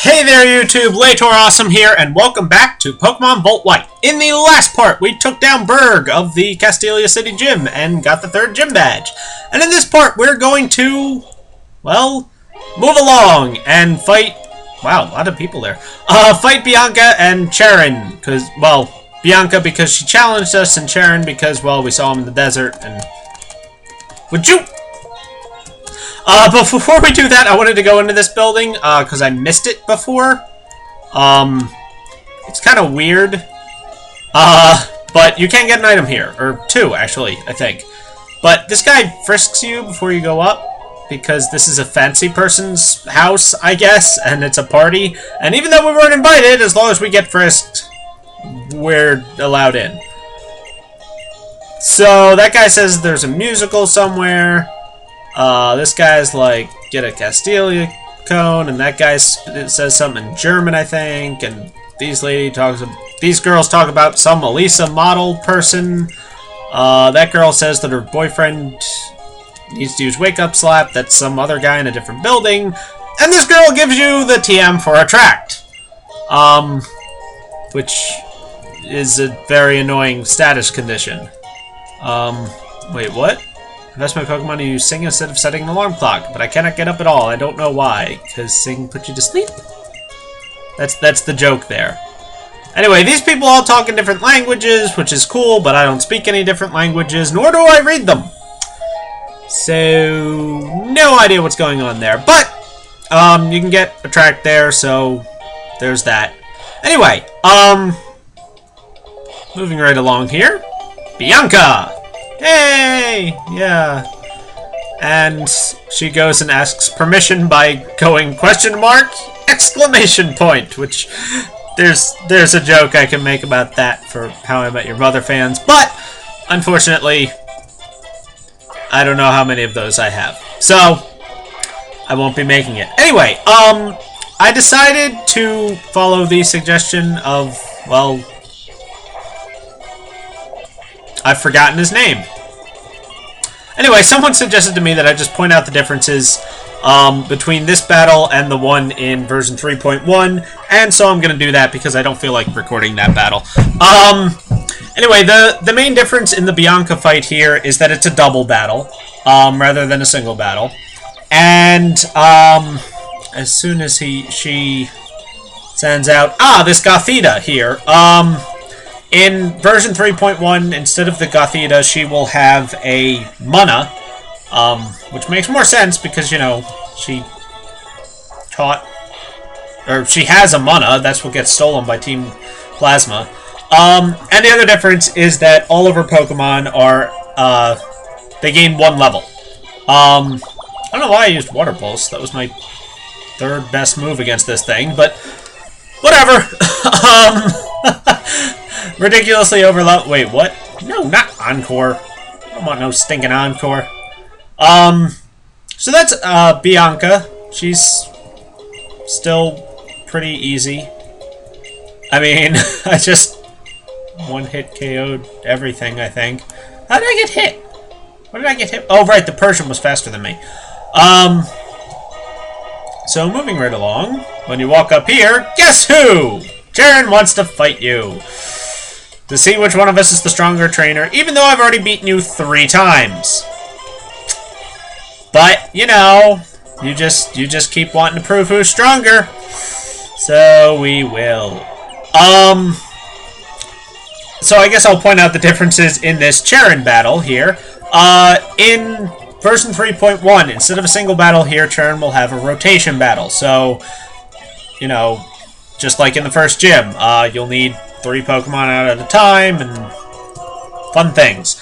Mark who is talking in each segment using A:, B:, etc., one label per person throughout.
A: Hey there YouTube, Lator Awesome here, and welcome back to Pokemon Volt White. In the last part, we took down Berg of the Castelia City Gym and got the 3rd gym badge. And in this part, we're going to, well, move along and fight, wow, a lot of people there. Fight Bianca and Charon, because, well, Bianca because she challenged us, and Charon because, well, we saw him in the desert, and... Would you... But before we do that, I wanted to go into this building, because I missed it before. It's kind of weird. But you can get an item here. Or 2, actually, I think. But this guy frisks you before you go up, because this is a fancy person's house, I guess, and it's a party. And even though we weren't invited, as long as we get frisked, we're allowed in. So, that guy says there's a musical somewhere. This guy's like, get a Castelia cone, and that guy says something in German, I think, and these girls talk about some Elisa model person. That girl says that her boyfriend needs to use Wake Up Slap, that's some other guy in a different building, and this girl gives you the TM for Attract, which is a very annoying status condition. Wait, what? That's my Pokemon to use Sing instead of setting an alarm clock, but I cannot get up at all. I don't know why, because Sing put you to sleep. That's the joke there. Anyway, these people all talk in different languages, which is cool, but I don't speak any different languages, nor do I read them. So, no idea what's going on there. But, you can get Attract there, so there's that. Anyway, moving right along here. Bianca! Hey! Yeah. And she goes and asks permission by going question mark, exclamation point, which there's a joke I can make about that for How I Met Your Mother fans, but unfortunately I don't know how many of those I have. So I won't be making it. Anyway, I decided to follow the suggestion of, well, I've forgotten his name. Anyway, someone suggested to me that I just point out the differences between this battle and the one in version 3.1, and so I'm going to do that because I don't feel like recording that battle. Anyway, the main difference in the Bianca fight here is that it's a double battle, rather than a single battle. And, as soon as she sends out... this Gothita here. In version 3.1, instead of the Gothita, she will have a Mana, which makes more sense because, you know, she has a Mana, that's what gets stolen by Team Plasma. And the other difference is that all of her Pokemon are, they gain 1 level. I don't know why I used Water Pulse, that was my 3rd best move against this thing, but whatever. Ridiculously overload. Wait, what? No, not Encore. I don't want no stinking Encore. So that's Bianca. She's still pretty easy. I mean, I just one-hit KO'd everything, I think. How did I get hit? What did I get hit? Oh, right, the Persian was faster than me. So moving right along, when you walk up here, guess who? Charon wants to fight you. To see which one of us is the stronger trainer, even though I've already beaten you 3 times. But, you know, you just keep wanting to prove who's stronger. So we will. So I guess I'll point out the differences in this Charon battle here. In version 3.1, instead of a single battle here, Charon will have a rotation battle. So, you know, just like in the first gym, you'll need 3 Pokemon out at a time, and fun things.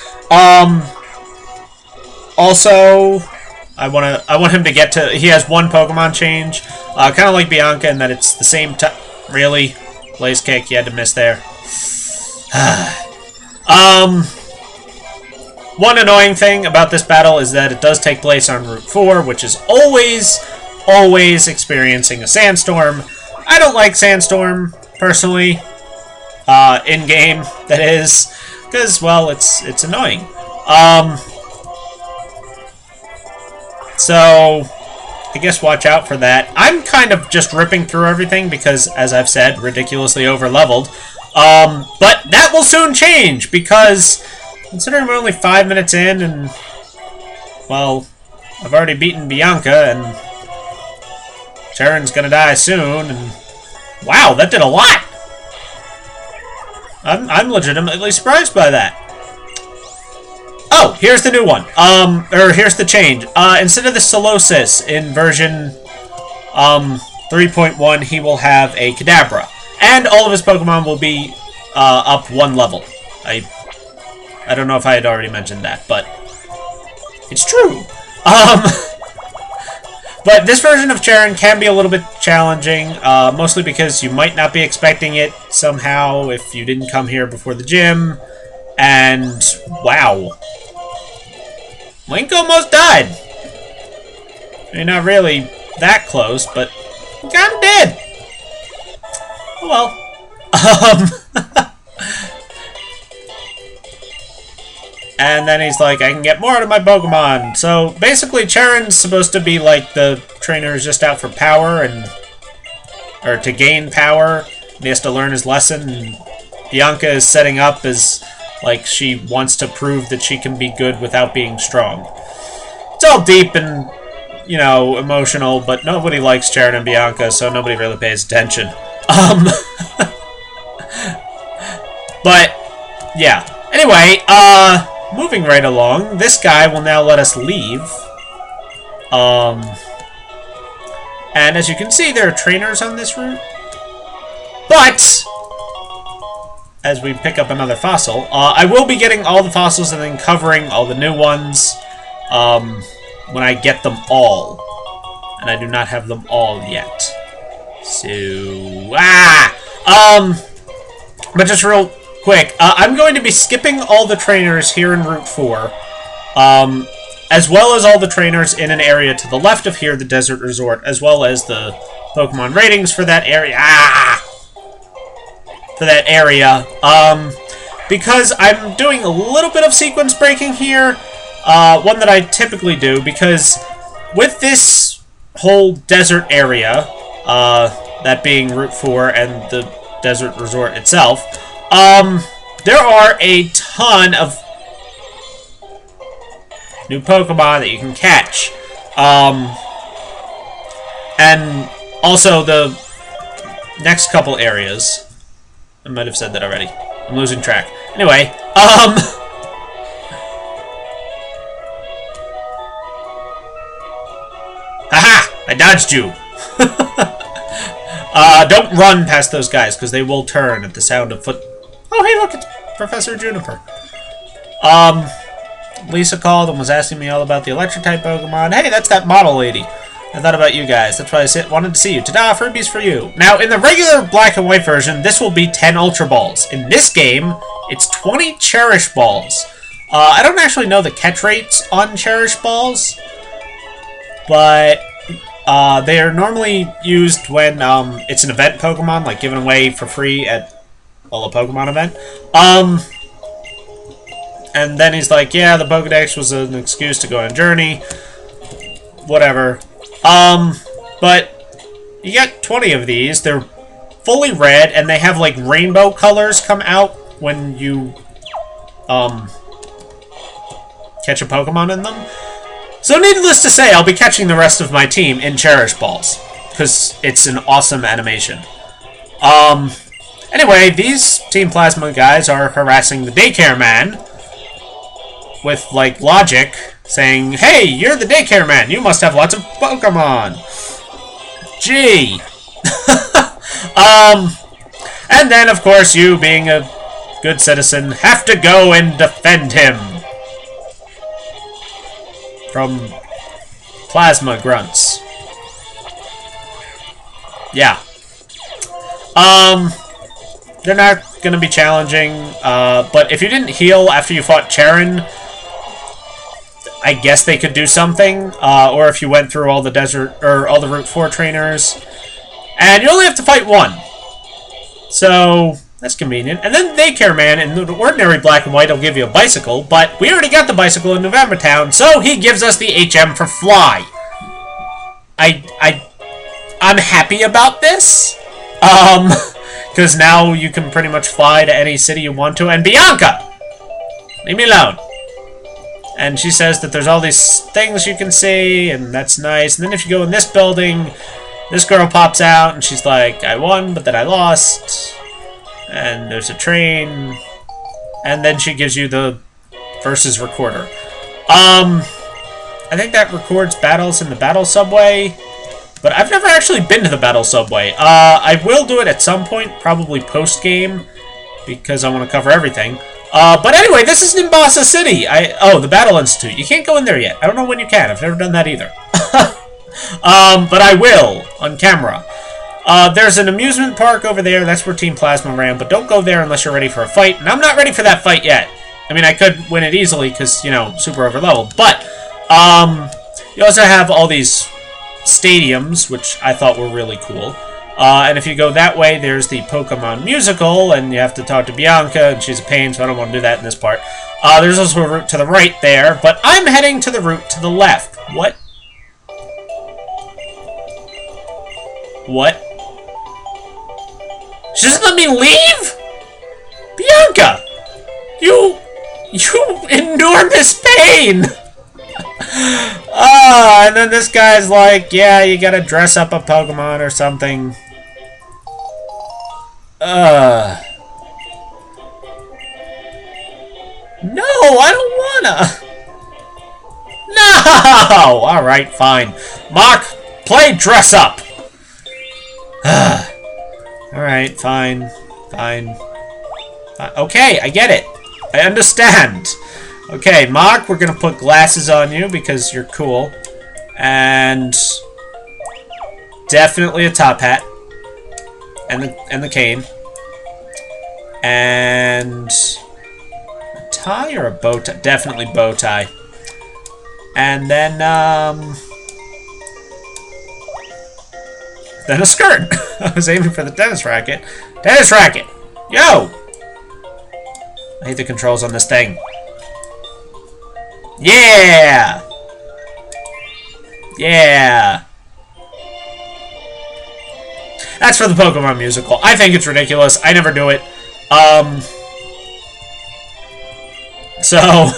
A: Also, I want him to get to... He has 1 Pokemon change, kind of like Bianca, in that it's the same type. Really? Blaze Kick, you had to miss there. One annoying thing about this battle is that it does take place on Route 4, which is always experiencing a sandstorm. I don't like sandstorm, personally. In-game, that is, because, well, it's annoying. So, I guess watch out for that. I'm kind of just ripping through everything because, as I've said, ridiculously over-leveled. But that will soon change because, considering we're only 5 minutes in and, well, I've already beaten Bianca and Sharon's gonna die soon and, wow, that did a lot! I'm legitimately surprised by that. Oh, here's the new one. Here's the change. Instead of the Solosis in version 3.1, he will have a Kadabra. And all of his Pokemon will be up 1 level. I don't know if I had already mentioned that, but it's true. But this version of Charon can be a little bit challenging, mostly because you might not be expecting it somehow if you didn't come here before the gym. And, wow. Link almost died. I mean, not really that close, but he kinda did. Oh well. And then he's like, I can get more out of my Pokemon. So, basically, Charon's supposed to be like the trainer who's just out for power, or to gain power. And he has to learn his lesson. And Bianca is setting up as, like, she wants to prove that she can be good without being strong. It's all deep and, you know, emotional, but nobody likes Charon and Bianca, so nobody really pays attention. But, yeah. Anyway, moving right along, this guy will now let us leave. And as you can see, there are trainers on this route. But, as we pick up another fossil, I will be getting all the fossils and then covering all the new ones when I get them all. And I do not have them all yet. So, but just real quick, I'm going to be skipping all the trainers here in Route 4, as well as all the trainers in an area to the left of here, the Desert Resort, as well as the Pokemon ratings for that area. Because I'm doing a little bit of sequence breaking here, one that I typically do, because with this whole desert area, that being Route 4 and the Desert Resort itself, there are a ton of new Pokemon that you can catch. And also the next couple areas. I might have said that already. I'm losing track. Anyway, haha! I dodged you! Don't run past those guys, because they will turn at the sound of foot... Oh, hey, look, it's Professor Juniper. Lisa called and was asking me all about the Electric-type Pokemon. Hey, that's that model lady. I thought about you guys. That's why I wanted to see you. Ta-da, freebies for you. Now, in the regular black and white version, this will be 10 Ultra Balls. In this game, it's 20 Cherish Balls. I don't actually know the catch rates on Cherish Balls, but they are normally used when it's an event Pokemon, like given away for free at, well, a Pokemon event. And then he's like, yeah, the Pokedex was an excuse to go on a journey. Whatever. But you get 20 of these. They're fully red, and they have, like, rainbow colors come out when you, catch a Pokemon in them. So needless to say, I'll be catching the rest of my team in Cherish Balls, because it's an awesome animation. Anyway, these Team Plasma guys are harassing the daycare man with, like, logic, saying, hey, you're the daycare man, you must have lots of Pokemon. Gee. And then, of course, you, being a good citizen, have to go and defend him from Plasma Grunts. Yeah. They're not going to be challenging, but if you didn't heal after you fought Charon, I guess they could do something, or if you went through all the desert, or all the Route 4 trainers, and you only have to fight one. So, that's convenient. And then Daycare Man, in the ordinary black and white, will give you a bicycle, but we already got the bicycle in November Town, so he gives us the HM for Fly. I'm happy about this. Because now you can pretty much fly to any city you want to. And Bianca! Leave me alone. And she says that there's all these things you can see, and that's nice. And then if you go in this building, this girl pops out, and she's like, I won, but then I lost. And there's a train. And then she gives you the versus recorder. I think that records battles in the battle subway. But I've never actually been to the battle subway. I will do it at some point, probably post-game, because I want to cover everything. But anyway, this is Nimbasa City. Oh, the Battle Institute. You can't go in there yet. I don't know when you can. I've never done that either. But I will, on camera. There's an amusement park over there. That's where Team Plasma ran, but don't go there unless you're ready for a fight. And I'm not ready for that fight yet. I mean, I could win it easily because, you know, super overleveled. But, you also have all these stadiums, which I thought were really cool. And if you go that way, there's the Pokemon Musical, and you have to talk to Bianca, and she's a pain, so I don't want to do that in this part. There's also a route to the right there, but I'm heading to the route to the left. What? What? She doesn't let me leave? Bianca! You enormous pain! And then this guy's like, yeah, you gotta dress up a Pokemon or something. No, I don't wanna! No! Alright, fine. Mark, play dress up! Alright, fine. Fine. Okay, I get it. I understand. Okay, Mark, we're gonna put glasses on you because you're cool. And definitely a top hat. And the cane. And a tie or a bow tie? Definitely bow tie. And then a skirt. I was aiming for the tennis racket. Tennis racket! Yo! I hate the controls on this thing. Yeah! Yeah! That's for the Pokemon Musical. I think it's ridiculous. I never do it. So,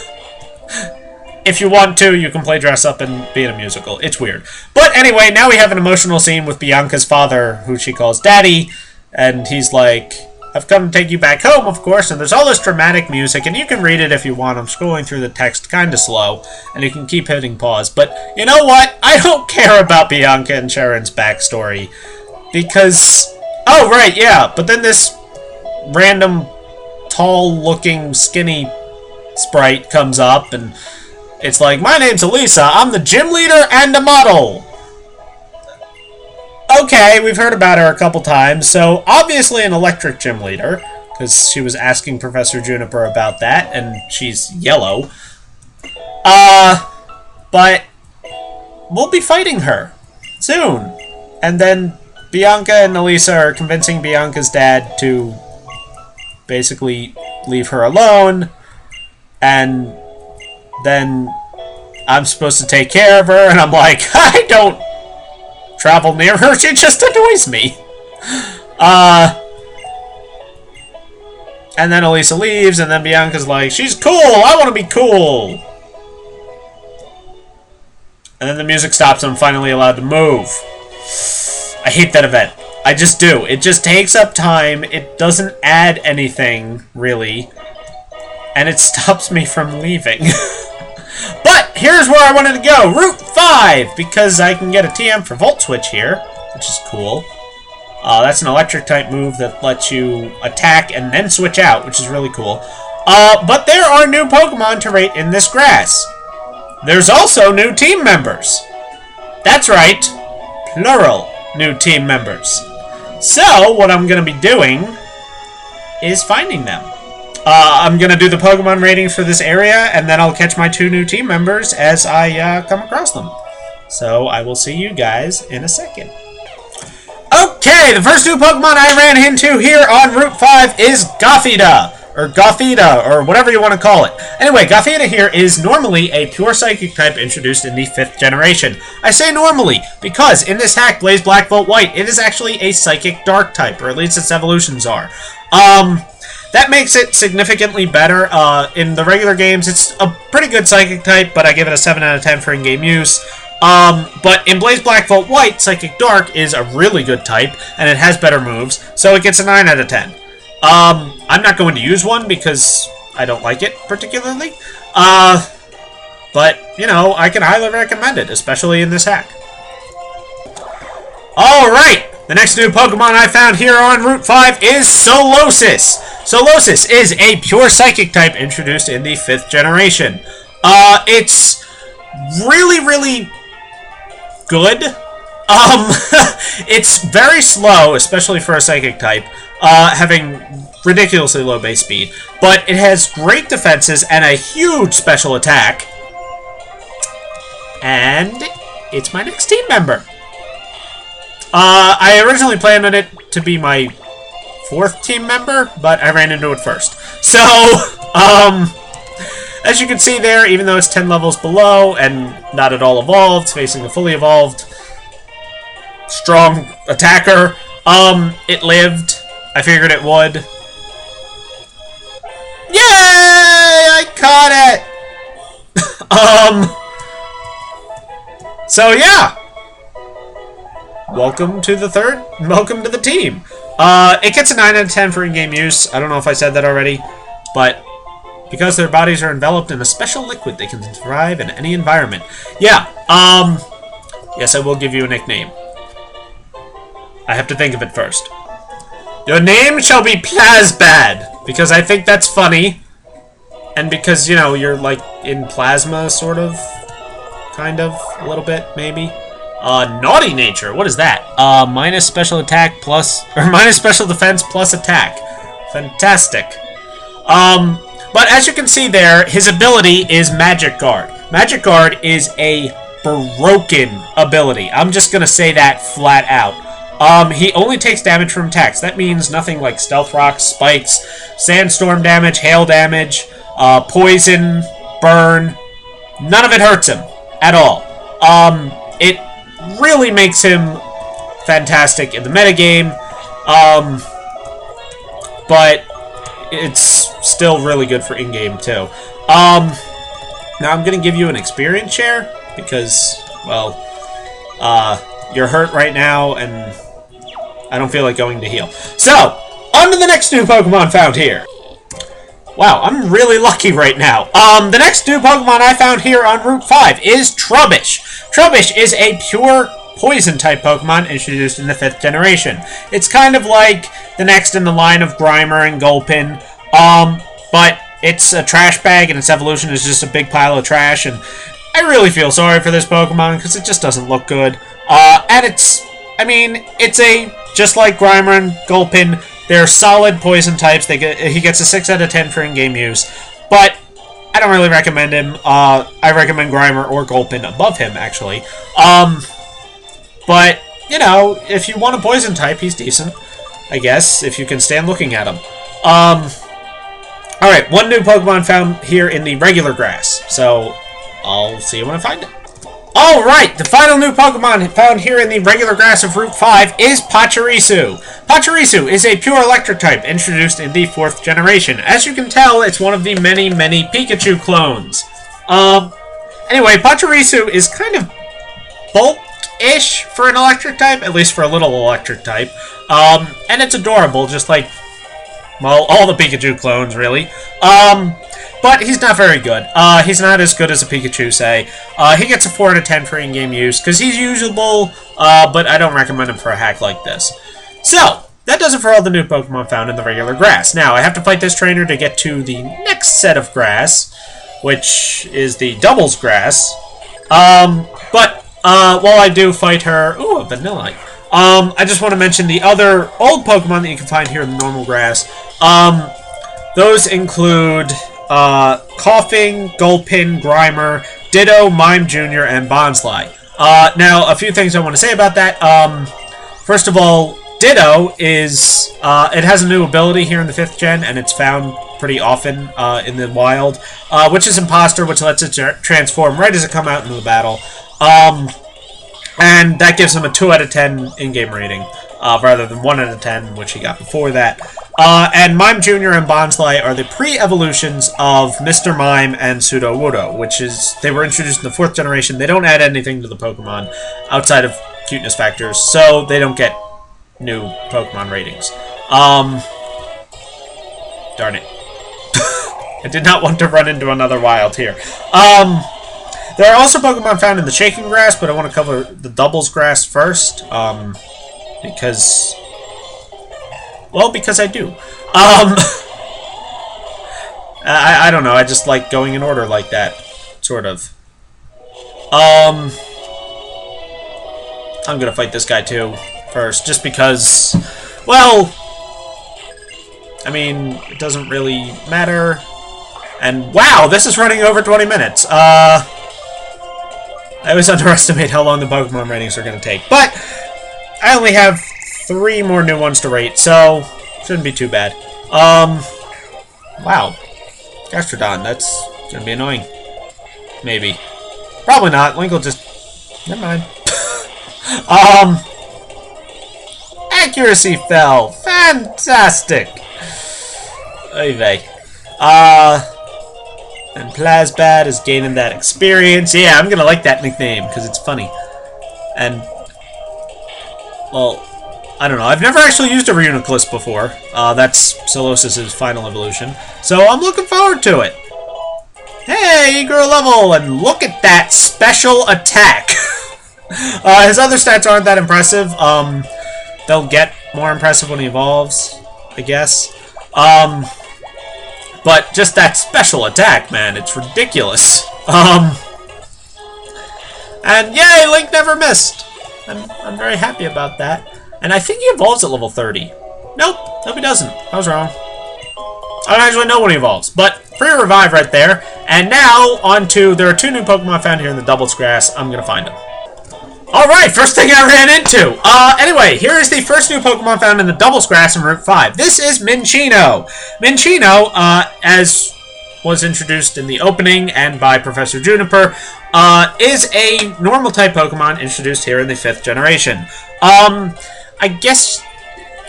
A: if you want to, you can play dress up and be in a musical. It's weird. But anyway, now we have an emotional scene with Bianca's father, who she calls Daddy, and he's like, I've come to take you back home, of course, and there's all this dramatic music, and you can read it if you want. I'm scrolling through the text kind of slow, and you can keep hitting pause. But you know what? I don't care about Bianca and Sharon's backstory, because... Oh, right, yeah, but then this random, tall-looking, skinny sprite comes up, and it's like, my name's Elisa, I'm the gym leader and a model! Okay, we've heard about her a couple times, so obviously an electric gym leader, because she was asking Professor Juniper about that, and she's yellow. But we'll be fighting her soon. And then Bianca and Elisa are convincing Bianca's dad to basically leave her alone, and then I'm supposed to take care of her, and I'm like, I don't travel near her, she just annoys me. And then Elisa leaves, and then Bianca's like, she's cool, I want to be cool. And then the music stops, and I'm finally allowed to move. I hate that event. I just do. It just takes up time, it doesn't add anything, really, and it stops me from leaving. But here's where I wanted to go, Route 5, because I can get a TM for Volt Switch here, which is cool. That's an electric type move that lets you attack and then switch out, which is really cool. But there are new Pokemon to rate in this grass. There's also new team members. That's right, plural new team members. So what I'm going to be doing is finding them. I'm going to do the Pokemon ratings for this area, and then I'll catch my 2 new team members as I come across them. So I will see you guys in a second. Okay, the first new Pokemon I ran into here on Route 5 is Gothita. or Gothita, or whatever you want to call it. Anyway, Gothita here is normally a pure Psychic type introduced in the 5th generation. I say normally, because in this hack, Blaze Black Volt White, it is actually a Psychic Dark type, or at least its evolutions are. That makes it significantly better. In the regular games, it's a pretty good Psychic type, but I give it a 7 out of 10 for in-game use. But in Blaze Black Volt White, Psychic Dark is a really good type, and it has better moves, so it gets a 9 out of 10. I'm not going to use one because I don't like it particularly. But, you know, I can highly recommend it, especially in this hack. Alright! The next new Pokemon I found here on Route 5 is Solosis. Solosis is a pure Psychic type introduced in the 5th generation. It's really, really good. It's very slow, especially for a Psychic type, having ridiculously low base speed, but it has great defenses and a huge special attack. And it's my next team member. I originally planned on it to be my 4th team member, but I ran into it first. So, as you can see there, even though it's 10 levels below and not at all evolved, facing a fully evolved strong attacker, it lived. I figured it would. Yay! I caught it! So yeah. Welcome to the team. It gets a 9 out of 10 for in-game use. I don't know if I said that already, but because their bodies are enveloped in a special liquid, they can thrive in any environment. Yeah, yes, I will give you a nickname. I have to think of it first. Your name shall be Plasbad, because I think that's funny, and because, you know, you're, like, in plasma, sort of, kind of, a little bit, maybe. Naughty Nature, what is that? Minus special attack plus, or minus special defense plus attack. Fantastic. But as you can see there, his ability is Magic Guard. Magic Guard is a broken ability. I'm just gonna say that flat out. He only takes damage from attacks. That means nothing like Stealth Rocks, Spikes, Sandstorm damage, Hail damage, Poison, Burn. None of it hurts him at all. It really makes him fantastic in the metagame, but it's still really good for in-game too. Now I'm gonna give you an experience share because, well, you're hurt right now and I don't feel like going to heal. So, on to the next new Pokemon found here. Wow, I'm really lucky right now. The next new Pokemon I found here on Route 5 is Trubbish. Trubbish is a pure Poison-type Pokemon introduced in the 5th generation. It's kind of like the next in the line of Grimer and Gulpin, but it's a trash bag and its evolution is just a big pile of trash, and I really feel sorry for this Pokemon because it just doesn't look good. And it's just like Grimer and Gulpin, they're solid poison types. He gets a 6 out of 10 for in-game use, but I don't really recommend him. I recommend Grimer or Gulpin above him, actually. But, you know, if you want a poison type, he's decent, I guess, if you can stand looking at him. Alright, one new Pokemon found here in the regular grass, so I'll see you when I find it. Alright, the final new Pokemon found here in the regular grass of Route 5 is Pachirisu. Pachirisu is a pure electric type introduced in the 4th generation. As you can tell, it's one of the many, many Pikachu clones. Anyway, Pachirisu is kind of bulk-ish for an electric type, at least for a little electric type. And it's adorable, just like, well, all the Pikachu clones, really. But he's not very good. He's not as good as a Pikachu, say. He gets a 4 out of 10 for in-game use, because he's usable, but I don't recommend him for a hack like this. So, that does it for all the new Pokemon found in the regular grass. Now, I have to fight this trainer to get to the next set of grass, which is the Doubles grass. But while I do fight her... Ooh, a Vanillite. I just want to mention the other old Pokemon that you can find here in the normal grass. Those include... Coughing, Gulpin, Grimer, Ditto, Mime Jr., and Bonsly. Now, a few things I want to say about that. First of all, Ditto is, it has a new ability here in the 5th gen, and it's found pretty often in the wild, which is Imposter, which lets it transform right as it comes out into the battle. And that gives him a 2 out of 10 in-game rating, rather than 1 out of 10, which he got before that. And Mime Jr. and Bonsly are the pre-evolutions of Mr. Mime and Sudowoodo, which is, they were introduced in the 4th generation. They don't add anything to the Pokemon outside of cuteness factors, so they don't get new Pokemon ratings. Darn it. I did not want to run into another wild here. There are also Pokemon found in the Shaking Grass, but I want to cover the Doubles Grass first, because I do. I don't know, I just like going in order like that, sort of. I'm gonna fight this guy too, first, just because, well, I mean, it doesn't really matter. And wow, this is running over 20 minutes. I always underestimate how long the Pokemon ratings are going to take. But I only have 3 more new ones to rate, so shouldn't be too bad. Wow. Gastrodon, that's going to be annoying. Maybe. Probably not. Link will just... Never mind. Accuracy fell. Fantastic. Oy vey. And Plasbad is gaining that experience. Yeah, I'm gonna like that nickname, because it's funny. And, well, I don't know. I've never actually used a Reuniclus before. That's Solosis' final evolution. So I'm looking forward to it. Hey, he grew a level, and look at that special attack. His other stats aren't that impressive. They'll get more impressive when he evolves, I guess. But just that special attack, man, it's ridiculous. And yay, Link never missed. I'm very happy about that. And I think he evolves at level 30. Nope, he doesn't. I was wrong. I don't actually know when he evolves, but free revive right there. And now on to, there are 2 new Pokemon found here in the Doubles Grass. I'm gonna find them. Alright, first thing I ran into! Anyway, here is the first new Pokemon found in the Doubles Grass in Route 5. This is Minccino! Minccino, as was introduced in the opening and by Professor Juniper, is a normal-type Pokemon introduced here in the 5th generation. I guess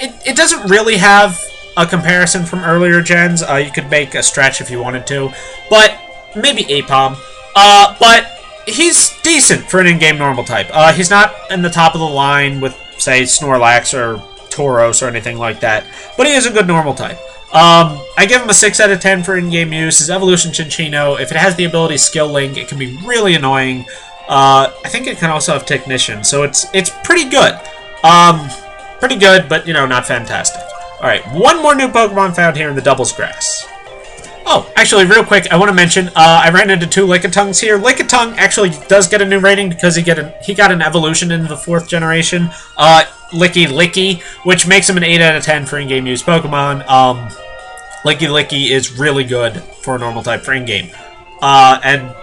A: it doesn't really have a comparison from earlier gens. You could make a stretch if you wanted to, but maybe Apom. But he's decent for an in-game normal type. He's not in the top of the line with, say, Snorlax or Tauros or anything like that, but he is a good normal type. I give him a 6 out of 10 for in-game use. His evolution Cinccino, if it has the ability Skill Link, it can be really annoying. I think it can also have Technician, so it's pretty good. Pretty good, but, you know, not fantastic. Alright, 1 more new Pokemon found here in the Doubles Grass. Oh, actually, real quick, I want to mention, I ran into 2 Lickitungs here. Lickitung actually does get a new rating because he got an evolution in the 4th generation, Licky, which makes him an 8 out of 10 for in-game use Pokemon. Licky is really good for a normal type for in-game. And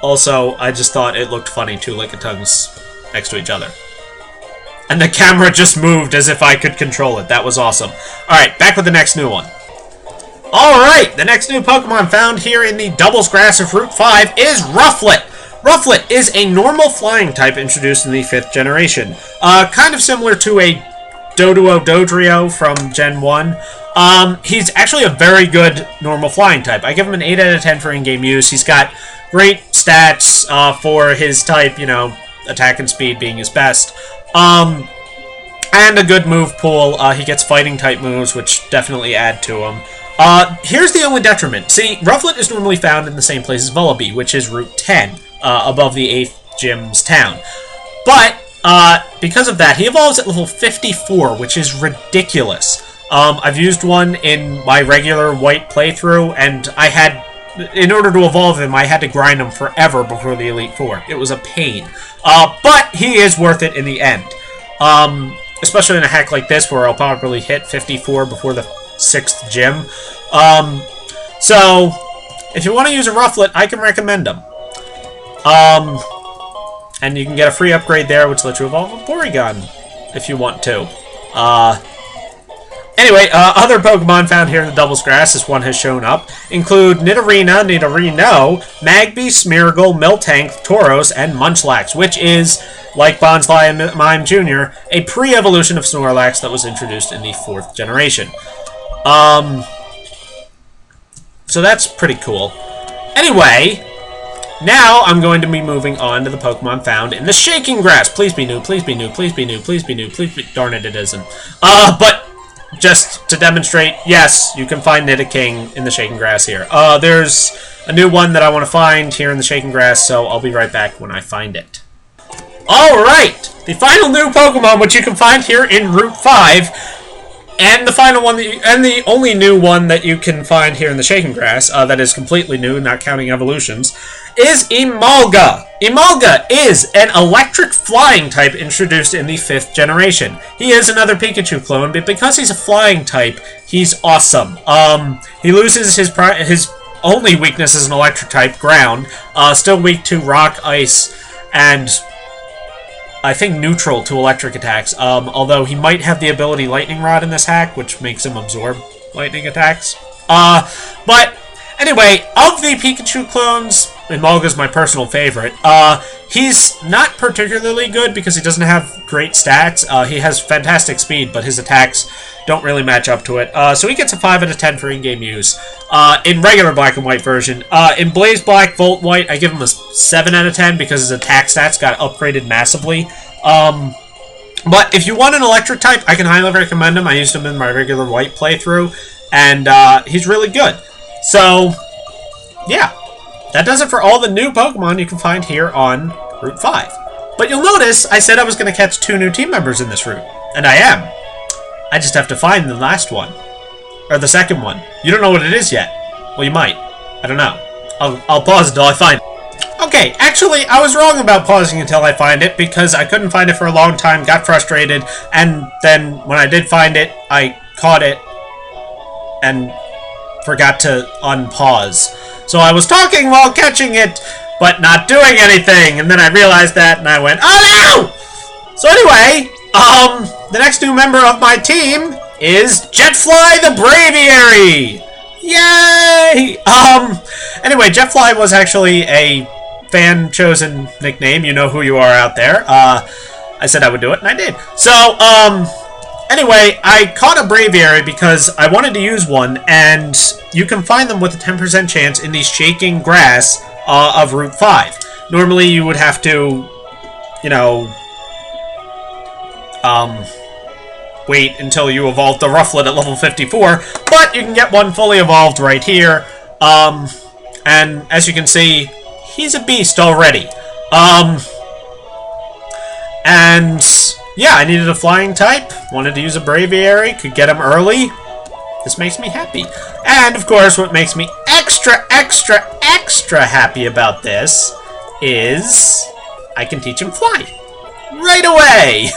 A: also, I just thought it looked funny, 2 Lickitungs next to each other. And the camera just moved as if I could control it. That was awesome. Alright, back with the next new one. Alright, the next new Pokemon found here in the Doubles Grass of Route 5 is Rufflet. Rufflet is a normal flying type introduced in the 5th generation. Kind of similar to a Doduo Dodrio from Gen 1. He's actually a very good normal flying type. I give him an 8 out of 10 for in-game use. He's got great stats for his type, you know, attack and speed being his best. And a good move pool. He gets fighting type moves, which definitely add to him. Here's the only detriment. See, Rufflet is normally found in the same place as Vullaby, which is Route 10, above the 8th gym's town. But, because of that, he evolves at level 54, which is ridiculous. I've used one in my regular white playthrough, and in order to evolve him, I had to grind him forever before the Elite Four. It was a pain. But he is worth it in the end. Especially in a hack like this, where I'll probably hit 54 before the 6th gym. So, if you want to use a Rufflet, I can recommend him. And you can get a free upgrade there, which lets you evolve a Porygon, if you want to. Anyway, other Pokemon found here in the Devil's Grass, as one has shown up, include Nidorino, Magby, Smeargle, Miltank, Tauros, and Munchlax, which is, like Bonsly and Mime Jr., a pre-evolution of Snorlax that was introduced in the 4th generation. So that's pretty cool. Anyway, now I'm going to be moving on to the Pokemon found in the Shaking Grass. Please be new, please be new, please be new, please be new, please be... Darn it, it isn't. But... just to demonstrate, yes, you can find Nidoking in the Shaking Grass here. There's a new one that I want to find here in the Shaking Grass, so I'll be right back when I find it. Alright! The final new Pokemon, which you can find here in Route 5, and the final one, and the only new one that you can find here in the Shaking Grass, that is completely new, not counting evolutions, is Emolga. Emolga is an electric flying type introduced in the 5th generation. He is another Pikachu clone, but because he's a flying type, he's awesome. He loses his only weakness as an electric type, ground, still weak to rock, ice, and I think neutral to electric attacks, although he might have the ability Lightning Rod in this hack, which makes him absorb lightning attacks. But anyway, of the Pikachu clones, Emolga's my personal favorite. He's not particularly good because he doesn't have great stats. He has fantastic speed, but his attacks don't really match up to it. So he gets a 5 out of 10 for in-game use. In regular Black and White version. In Blaze Black, Volt White, I give him a 7 out of 10 because his attack stats got upgraded massively. But if you want an electric type, I can highly recommend him. I used him in my regular White playthrough, and he's really good. So, yeah. That does it for all the new Pokemon you can find here on Route 5. But you'll notice I said I was going to catch 2 new team members in this route. And I am. I just have to find the last one. Or the second one. You don't know what it is yet. Well, you might. I don't know. I'll pause until I find it. Okay, actually, I was wrong about pausing until I find it, because I couldn't find it for a long time, got frustrated, and then when I did find it, I caught it and forgot to unpause. So I was talking while catching it, but not doing anything, and then I realized that, and I went, oh no! So anyway, the next new member of my team is Jetfly the Braviary! Yay! Anyway, Jetfly was actually a fan-chosen nickname. You know who you are out there. I said I would do it, and I did. So, anyway, I caught a Braviary because I wanted to use one, and you can find them with a 10% chance in the Shaking Grass of Route 5. Normally, you would have to, you know, wait until you evolve the Rufflet at level 54, but you can get one fully evolved right here. And as you can see, he's a beast already. And yeah, I needed a flying type, wanted to use a Braviary, could get him early. This makes me happy. And of course, what makes me extra happy about this is I can teach him fly right away.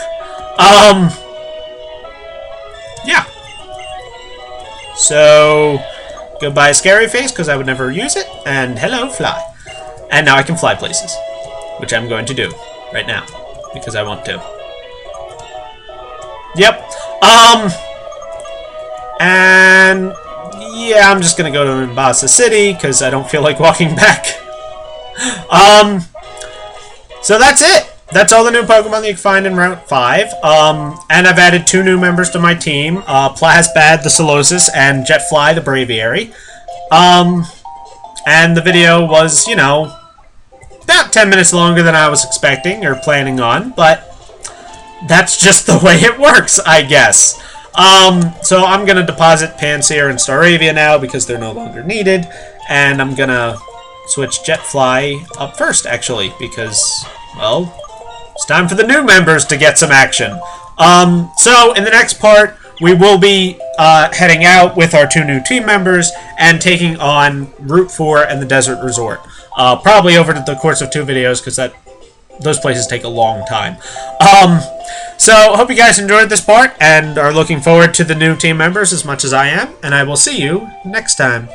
A: Yeah. So, goodbye Scary Face, because I would never use it, and hello Fly. And now I can fly places, which I'm going to do right now, because I want to. Yep. And yeah, I'm just gonna go to Mombasa City, because I don't feel like walking back. So that's it. That's all the new Pokemon that you can find in Route 5. And I've added 2 new members to my team. Plasbad the Solosis and Jetfly the Braviary. And the video was, you know, about 10 minutes longer than I was expecting or planning on, but that's just the way it works, I guess. So I'm going to deposit Pansear and Staravia now because they're no longer needed, and I'm going to switch Jetfly up first, actually, because, well, it's time for the new members to get some action. So in the next part, we will be heading out with our 2 new team members and taking on Route 4 and the Desert Resort. Probably over the course of 2 videos, because those places take a long time. So, hope you guys enjoyed this part and are looking forward to the new team members as much as I am, and I will see you next time.